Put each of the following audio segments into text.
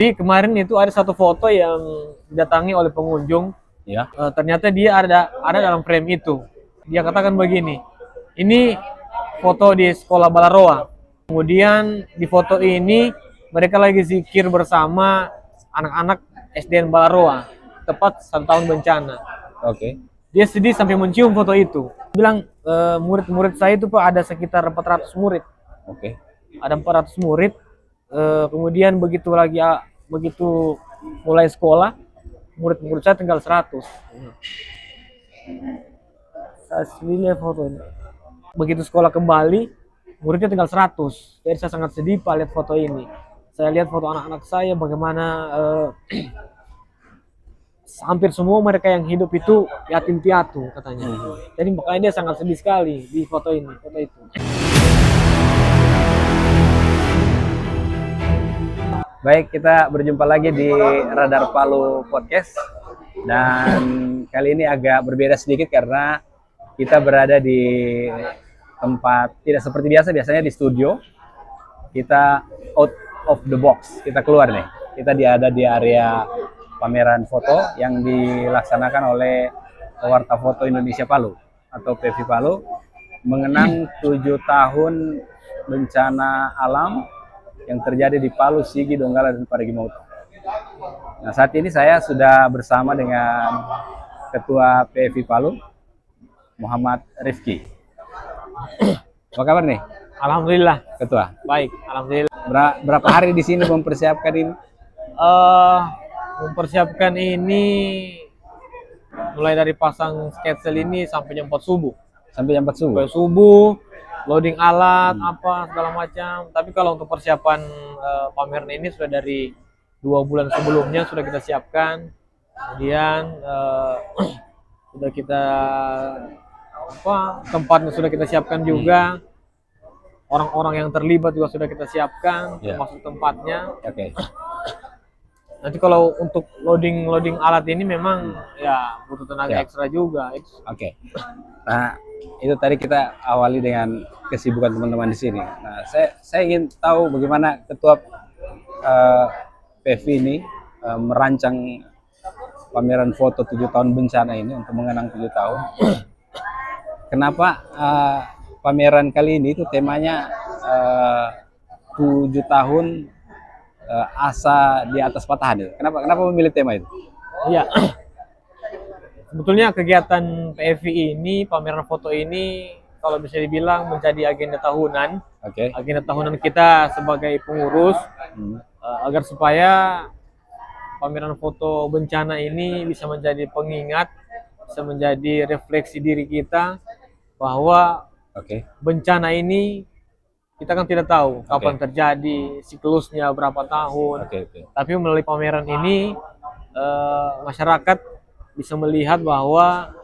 Jadi kemarin itu ada satu foto yang didatangi oleh pengunjung. Ya. Ternyata dia ada dalam frame itu. Dia katakan begini, ini foto di sekolah Balaroa. Kemudian di foto ini mereka lagi zikir bersama anak-anak SDN Balaroa, tepat 1 tahun bencana. Oke. Dia sedih sampai mencium foto itu. Bilang murid-murid saya itu Pak ada sekitar 400 murid. Oke. Ada 400 murid. Kemudian begitu mulai sekolah, murid-murid saya tinggal 100. Saya lihat foto ini. Begitu sekolah kembali, muridnya tinggal 100. Jadi saya sangat sedih Pak lihat foto ini. Saya lihat foto anak-anak saya bagaimana hampir semua mereka yang hidup itu yatim piatu katanya. Jadi makanya dia sangat sedih sekali di foto ini, foto itu. Baik, kita berjumpa lagi di Radar Palu Podcast. Dan kali ini agak berbeda sedikit karena kita berada di tempat tidak seperti biasa, biasanya di studio. Kita out of the box, kita keluar nih. Kita ada di area pameran foto yang dilaksanakan oleh Pewarta Foto Indonesia Palu atau PV Palu mengenang 7 tahun bencana alam yang terjadi di Palu, Sigi, Donggala, dan Parigi Motong. Nah, saat ini saya sudah bersama dengan Ketua PV Palu, Muhammad Rifki. Apa kabar nih? Alhamdulillah. Ketua. Baik, alhamdulillah. Berapa hari di sini mempersiapkan ini? Mempersiapkan ini mulai dari pasang sketsel ini sampai jam 4 subuh. Sampai jam 4 subuh? Sampai subuh, loading alat, apa segala macam. Tapi kalau untuk persiapan pameran ini sudah dari 2 bulan sebelumnya sudah kita siapkan. Kemudian sudah kita tempatnya sudah kita siapkan juga. Orang-orang yang terlibat juga sudah kita siapkan, termasuk tempatnya. Oke. Nanti kalau untuk loading alat ini memang ya butuh tenaga ekstra juga. Oke. Nah, itu tadi kita awali dengan kesibukan teman-teman di sini. Nah, saya ingin tahu bagaimana Ketua PV ini merancang pameran foto 7 tahun bencana ini untuk mengenang 7 tahun. Kenapa pameran kali ini itu temanya 7 tahun asa di atas patahan itu. Kenapa memilih tema itu? Iya. Sebetulnya kegiatan PFI ini, pameran foto ini kalau bisa dibilang menjadi agenda tahunan. Oke. Agenda tahunan kita sebagai pengurus agar supaya pameran foto bencana ini bisa menjadi pengingat, bisa menjadi refleksi diri kita bahwa bencana ini kita kan tidak tahu kapan terjadi, siklusnya berapa tahun. Tapi melalui pameran ini masyarakat bisa melihat bahwa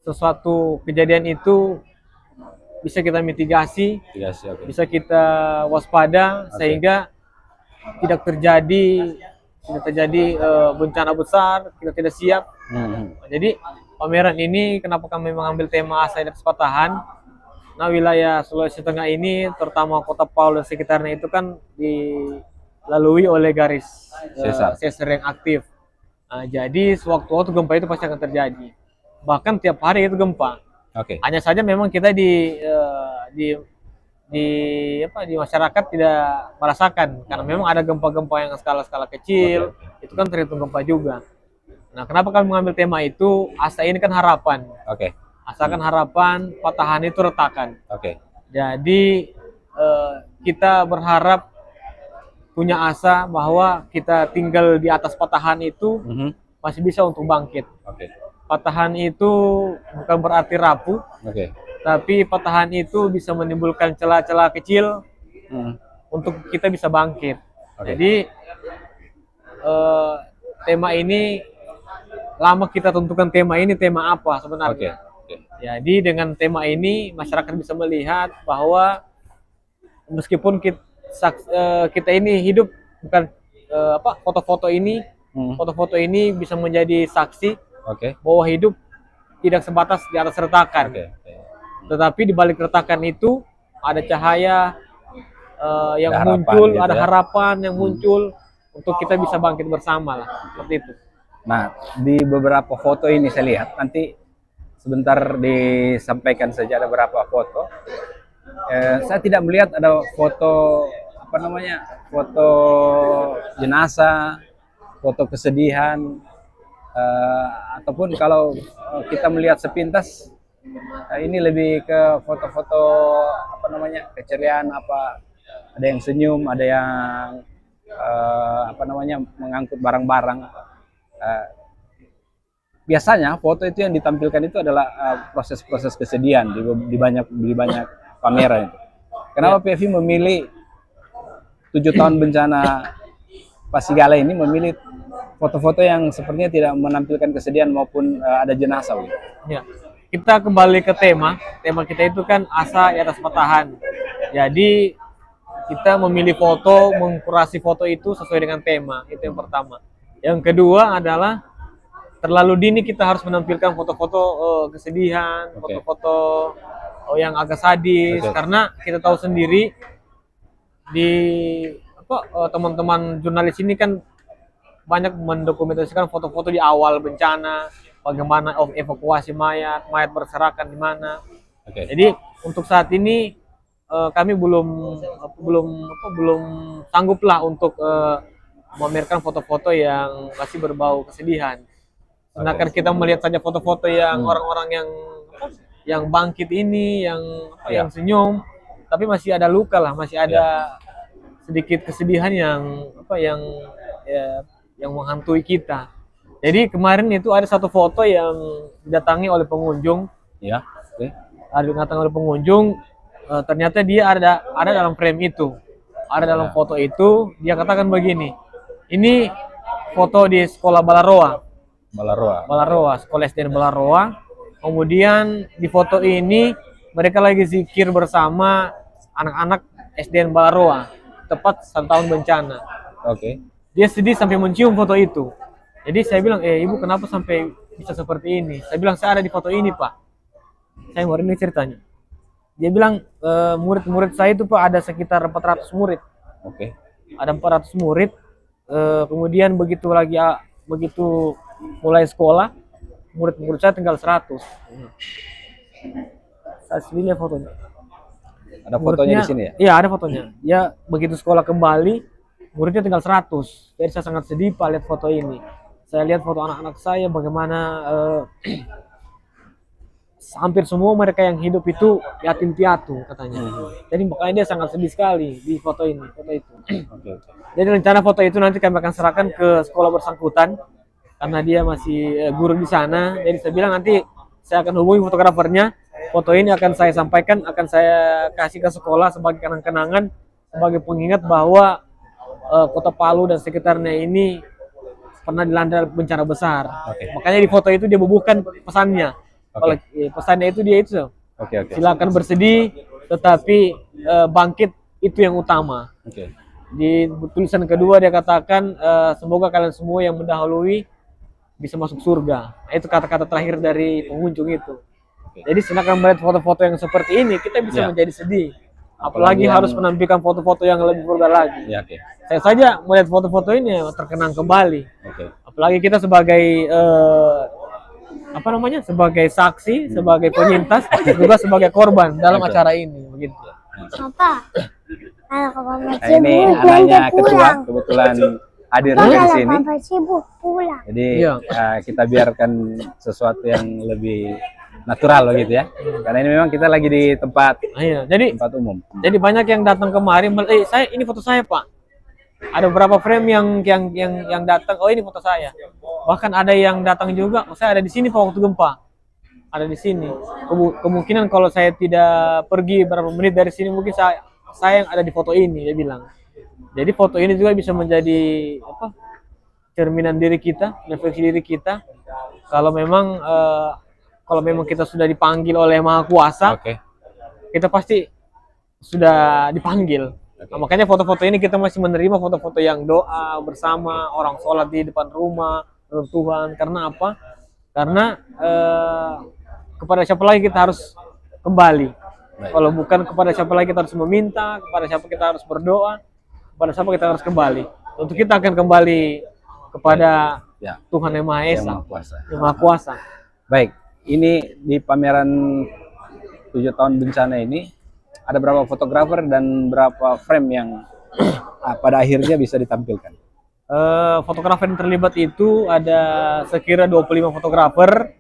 sesuatu kejadian itu bisa kita mitigasi, bisa kita waspada sehingga tidak terjadi bencana besar, kita tidak siap. Jadi pameran ini kenapa kami mengambil tema asa di atas patahan? Nah, wilayah Sulawesi Tengah ini, terutama Kota Palu dan sekitarnya itu kan dilalui oleh garis sesar yang aktif. Nah, jadi sewaktu-waktu gempa itu pasti akan terjadi. Bahkan tiap hari itu gempa. Hanya saja memang kita di masyarakat tidak merasakan karena memang ada gempa-gempa yang skala-skala kecil, itu kan terhitung gempa juga. Nah, kenapa kami mengambil tema itu? Asa ini kan harapan. Asalkan harapan, patahan itu retakan. Jadi kita berharap punya asa bahwa kita tinggal di atas patahan itu masih bisa untuk bangkit. Patahan itu bukan berarti rapuh, tapi patahan itu bisa menimbulkan celah-celah kecil untuk kita bisa bangkit. Jadi tema ini lama kita tentukan tema ini tema apa sebenarnya. Jadi dengan tema ini masyarakat bisa melihat bahwa meskipun kita ini hidup bukan foto-foto ini bisa menjadi saksi bahwa hidup tidak sebatas di atas retakan. Tetapi di balik retakan itu ada cahaya yang muncul, ada harapan yang muncul. untuk kita bisa bangkit bersama lah, seperti itu. Nah, di beberapa foto ini saya lihat, nanti sebentar disampaikan saja ada beberapa foto. Saya tidak melihat ada foto apa namanya, foto jenazah, foto kesedihan, ataupun kalau kita melihat sepintas, ini lebih ke foto-foto apa namanya, keceriaan, apa ada yang senyum, ada yang apa namanya, mengangkut barang-barang. Biasanya foto itu yang ditampilkan itu adalah proses-proses kesedihan di banyak pameran itu. Kenapa PFI memilih 7 tahun bencana Pasigala ini memilih foto-foto yang sepertinya tidak menampilkan kesedihan maupun ada jenazah? Ya, kita kembali ke tema kita itu kan asa di atas patahan. Jadi kita memilih foto, mengkurasi foto itu sesuai dengan tema, itu yang pertama. Yang kedua adalah terlalu dini kita harus menampilkan foto-foto kesedihan, foto-foto yang agak sadis, karena kita tahu sendiri di teman-teman jurnalis ini kan banyak mendokumentasikan foto-foto di awal bencana, bagaimana evakuasi mayat berserakan di mana. Jadi untuk saat ini kami belum sanggup lah untuk memamerkan foto-foto yang masih berbau kesedihan. Sedangkan kita melihat saja foto-foto yang orang-orang yang bangkit ini, yang senyum, tapi masih ada luka lah, masih ada sedikit kesedihan yang menghantui kita. Jadi kemarin itu ada satu foto yang didatangi oleh pengunjung. Ya, ada didatangi oleh pengunjung. Ternyata dia ada dalam frame itu, ada dalam foto itu. Dia katakan begini, ini foto di sekolah Balaroa, sekolah SDN Balaroa. Kemudian di foto ini mereka lagi zikir bersama anak-anak SDN Balaroa, tepat 1 tahun bencana. Dia sedih sampai mencium foto itu. Jadi saya bilang, ibu kenapa sampai bisa seperti ini? Saya bilang, saya ada di foto ini, Pak. Saya mau ini ceritanya. Dia bilang, murid-murid saya itu, Pak, ada sekitar 400 murid. Ada 400 murid. Kemudian begitu mulai sekolah, murid-murid saya tinggal 100. Saya lihat fotonya. Ada fotonya di sini ya? Iya, ada fotonya. Ya, begitu sekolah kembali, muridnya tinggal 100. Jadi saya sangat sedih, Pak, lihat foto ini. Saya lihat foto anak-anak saya bagaimana hampir semua mereka yang hidup itu yatim piatu katanya. Jadi makanya dia sangat sedih sekali di foto ini, foto itu. Jadi rencana foto itu nanti kami akan serahkan ke sekolah bersangkutan karena dia masih guru di sana. Jadi saya bilang nanti saya akan hubungi fotografernya. Foto ini akan saya sampaikan, akan saya kasih ke sekolah sebagai kenang-kenangan, sebagai pengingat bahwa Kota Palu dan sekitarnya ini pernah dilanda bencana besar. Makanya di foto itu dia bubuhkan pesannya. Pesannya itu dia itu. Silakan bersedih, tetapi bangkit itu yang utama. Di tulisan kedua dia katakan, semoga kalian semua yang mendahului bisa masuk surga. Itu kata-kata terakhir dari pengunjung itu. Jadi sedangkan melihat foto-foto yang seperti ini, kita bisa menjadi sedih. Apalagi harus menampilkan foto-foto yang lebih vulgar lagi. Saya saja melihat foto-foto ini terkenang kembali. Apalagi kita sebagai sebagai saksi, sebagai penyintas, juga sebagai korban dalam acara ini, begitu. Ini anaknya ketua kebetulan hadir di sini. Jadi kita biarkan sesuatu yang lebih natural begitu ya. Karena ini memang kita lagi di tempat tempat umum. Jadi banyak yang datang kemari, ini foto saya, Pak. Ada beberapa frame yang datang, ini foto saya. Bahkan ada yang datang juga, saya ada di sini Pak waktu gempa. Ada di sini. Kemungkinan kalau saya tidak pergi beberapa menit dari sini, mungkin saya yang ada di foto ini, dia bilang. Jadi foto ini juga bisa menjadi cerminan diri kita, refleksi diri kita. Kalau memang kita sudah dipanggil oleh Maha Kuasa, kita pasti sudah dipanggil. Nah, makanya foto-foto ini kita masih menerima foto-foto yang doa bersama, orang sholat di depan rumah, Tuhan. Karena apa? Karena kepada siapa lagi kita harus kembali? Kalau bukan kepada siapa lagi kita harus meminta, kepada siapa kita harus berdoa, kepada siapa kita harus kembali? Tentu kita akan kembali kepada Ya, Tuhan Yang Maha Yang Esa, Maha Kuasa. Yang Maha Kuasa. Baik, ini di pameran 7 tahun bencana ini ada berapa fotografer dan berapa frame yang pada akhirnya bisa ditampilkan? Fotografer yang terlibat itu ada sekira 25 fotografer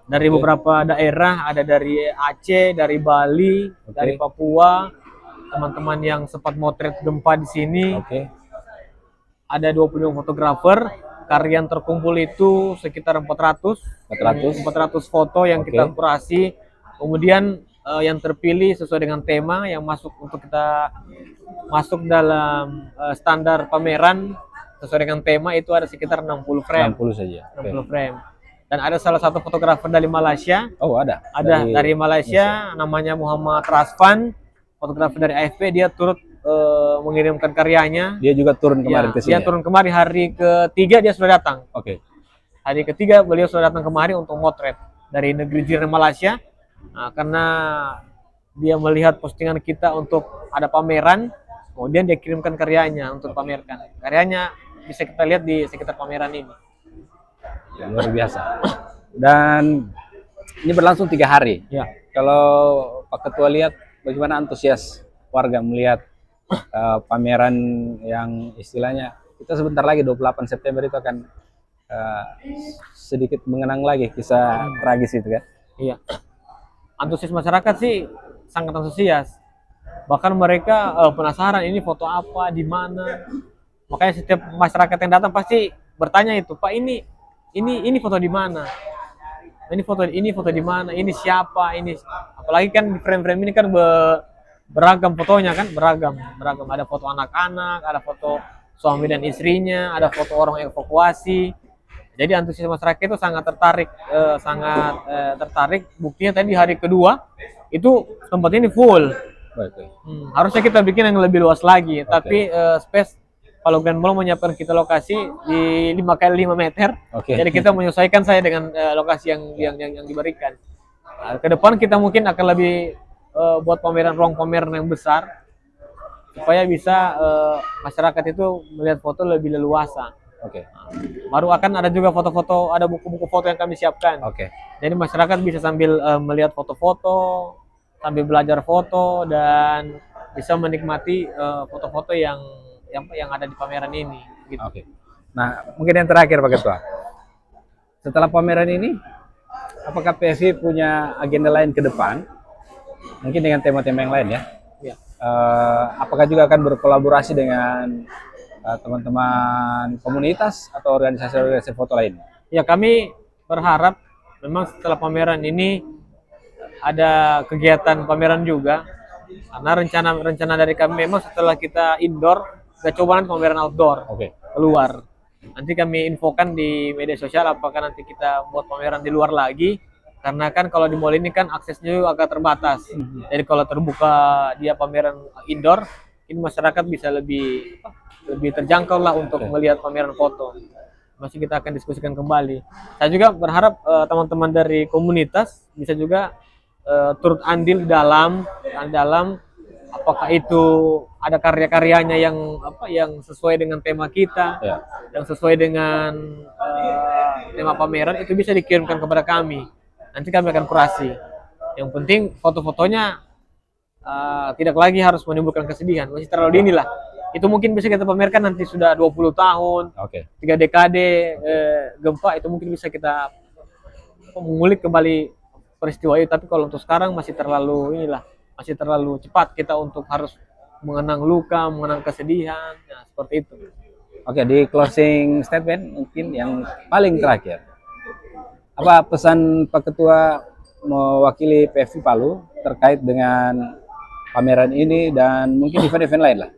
dari beberapa daerah, ada dari Aceh, dari Bali, dari Papua, teman-teman yang sempat motret gempa di sini. Ada 25 fotografer, karya yang terkumpul itu sekitar 400 foto yang kita kurasi. Kemudian yang terpilih sesuai dengan tema yang masuk untuk kita masuk dalam standar pameran sesuai dengan tema itu ada sekitar 60 frame. 60 saja. 60 frame. Dan ada salah satu fotografer dari Malaysia. Oh, ada. Ada dari Malaysia, namanya Muhammad Rasfan, fotografer dari AFP. Dia turut mengirimkan karyanya. Dia juga turun kemarin ke sini. Dia turun kemari hari ketiga dia sudah datang. Hari ketiga beliau sudah datang kemari untuk motret dari negeri jiran Malaysia. Nah, karena dia melihat postingan kita untuk ada pameran, kemudian dia kirimkan karyanya untuk pamerkan. Karyanya bisa kita lihat di sekitar pameran ini. Ya, luar biasa. Dan ini berlangsung 3 hari. Ya. Kalau Pak Ketua lihat bagaimana antusias warga melihat pameran yang istilahnya kita sebentar lagi 28 September itu akan sedikit mengenang lagi kisah tragis itu kan? Iya. Antusias masyarakat sih sangat antusias. Bahkan mereka penasaran ini foto apa, di mana. Makanya setiap masyarakat yang datang pasti bertanya itu, Pak ini foto di mana? Ini foto di mana? Ini siapa? Ini apalagi kan di frame-frame ini kan beragam fotonya kan, beragam. Ada foto anak-anak, ada foto suami dan istrinya, ada foto orang evakuasi. Jadi antusias masyarakat itu sangat tertarik. Buktinya tadi hari kedua itu tempat ini full. Harusnya kita bikin yang lebih luas lagi, tapi space kalau Grand Mall menyiapkan kita lokasi di 5x5 meter. Jadi kita menyesuaikan saya dengan lokasi yang diberikan. Nah, ke depan kita mungkin akan lebih buat ruang pameran yang besar supaya bisa masyarakat itu melihat foto lebih leluasa. Baru akan ada juga foto-foto, ada buku-buku foto yang kami siapkan. Jadi masyarakat bisa sambil melihat foto-foto, sambil belajar foto dan bisa menikmati foto-foto yang ada di pameran ini. Gitu. Nah, mungkin yang terakhir Pak Ketua. Setelah pameran ini, apakah PSI punya agenda lain ke depan? Mungkin dengan tema-tema yang lain ya? Apakah juga akan berkolaborasi dengan teman-teman komunitas atau organisasi-organisasi foto lainnya? Ya, kami berharap memang setelah pameran ini ada kegiatan pameran juga. Karena rencana dari kami memang setelah kita indoor, kita coba pameran outdoor, keluar. Nanti kami infokan di media sosial apakah nanti kita buat pameran di luar lagi. Karena kan kalau di mall ini kan aksesnya agak terbatas. Jadi kalau terbuka dia pameran indoor, ini masyarakat bisa lebih terjangkau lah untuk melihat pameran foto. Masih kita akan diskusikan kembali. Saya juga berharap teman-teman dari komunitas bisa juga turut andil dalam apakah itu ada karya-karyanya yang sesuai dengan tema kita, yang sesuai dengan tema pameran itu bisa dikirimkan kepada kami. Nanti kami akan kurasi. Yang penting foto-fotonya tidak lagi harus menimbulkan kesedihan. Masih terlalu dini lah. Itu mungkin bisa kita pamerkan nanti sudah 20 tahun, 3 dekade gempa, itu mungkin bisa kita mengulik kembali peristiwa itu. Tapi kalau untuk sekarang masih terlalu cepat kita untuk harus mengenang luka, mengenang kesedihan, ya, seperti itu. Di closing statement mungkin yang paling terakhir, apa pesan Pak Ketua mewakili PFI Palu terkait dengan pameran ini dan mungkin event-event lain lah?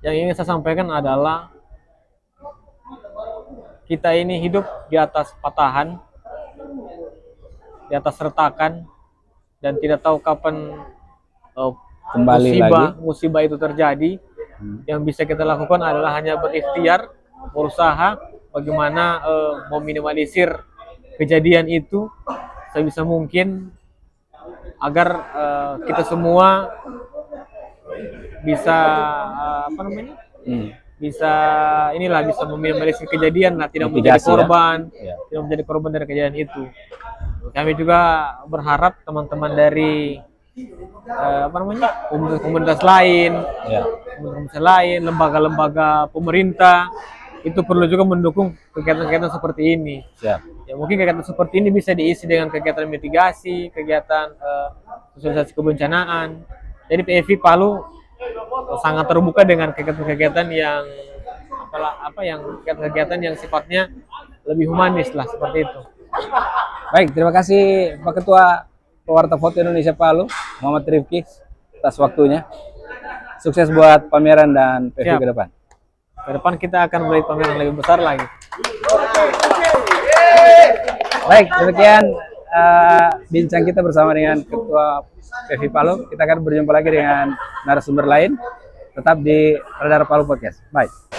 Yang ingin saya sampaikan adalah kita ini hidup di atas patahan, di atas retakan, dan tidak tahu kapan musibah itu terjadi. Yang bisa kita lakukan adalah hanya berikhtiar, berusaha bagaimana meminimalisir kejadian itu sebisa mungkin agar kita semua bisa apa namanya? Bisa bisa meminimalisir kejadian lah, tidak menjadi korban, tidak menjadi korban dari kejadian itu. Kami juga berharap teman-teman dari komunitas lain, lembaga-lembaga pemerintah itu perlu juga mendukung kegiatan-kegiatan seperti ini. Ya mungkin kegiatan seperti ini bisa diisi dengan kegiatan mitigasi, kegiatan sosialisasi kebencanaan. Jadi PFI Palu sangat terbuka dengan kegiatan-kegiatan kegiatan yang sifatnya lebih humanis lah, seperti itu. Baik, terima kasih Pak Ketua Pewarta Foto Indonesia Palu, Muhammad Rifki, atas waktunya. Sukses buat pameran dan PFI ke depan. Ke depan kita akan beri pameran lebih besar lagi. Baik, demikian bincang kita bersama dengan Ketua PFI Palu. Kita akan berjumpa lagi dengan narasumber lain. Tetap di Radar Palu Podcast. Bye.